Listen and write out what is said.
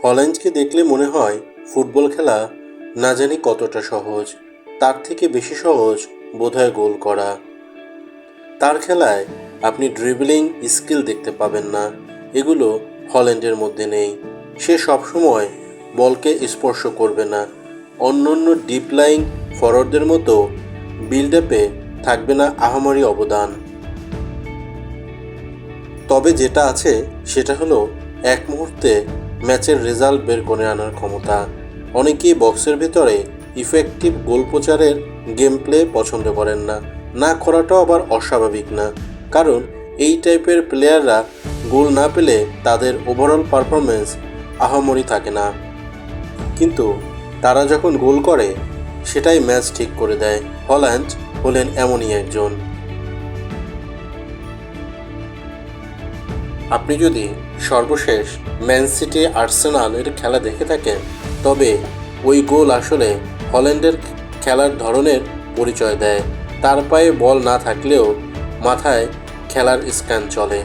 হল্যান্ডকে দেখলে মনে হয় ফুটবল খেলা না জানি কতটা সহজ, তার থেকে বেশি সহজ বোধহয় গোল করা। তার খেলায় আপনি ড্রিবলিং স্কিল দেখতে পাবেন না, এগুলো হল্যান্ডের মধ্যে নেই। সে সবসময় বলকে স্পর্শ করবে না, অন্যান্য ডিপ লাইং ফরওয়ার্ডদের মতো বিল্ড আপে থাকবে না আহামরি অবদান। তবে যেটা আছে সেটা হলো এক মুহূর্তে ম্যাচের রেজাল্ট বের করে আনার ক্ষমতা। অনেকেই বক্সের ভেতরে ইফেক্টিভ গোল প্রচারের গেম প্লে পছন্দ করেন না, না করাটাও আবার অস্বাভাবিক না, কারণ এই টাইপের প্লেয়াররা গোল না পেলে তাদের ওভারঅল পারফরমেন্স আহামরি থাকে না, কিন্তু তারা যখন গোল করে সেটাই ম্যাচ ঠিক করে দেয়। হল্যান্ড হলেন এমনই একজন। আপনি যদি সর্বশেষ ম্যান সিটি আর্সেনালের খেলা দেখে থাকেন, তবে ওই গোল আসলে হল্যান্ডের খেলার ধরনের পরিচয় দেয়। তার পায়ে বল না থাকলেও মাথায় খেলার স্ক্যান চলে।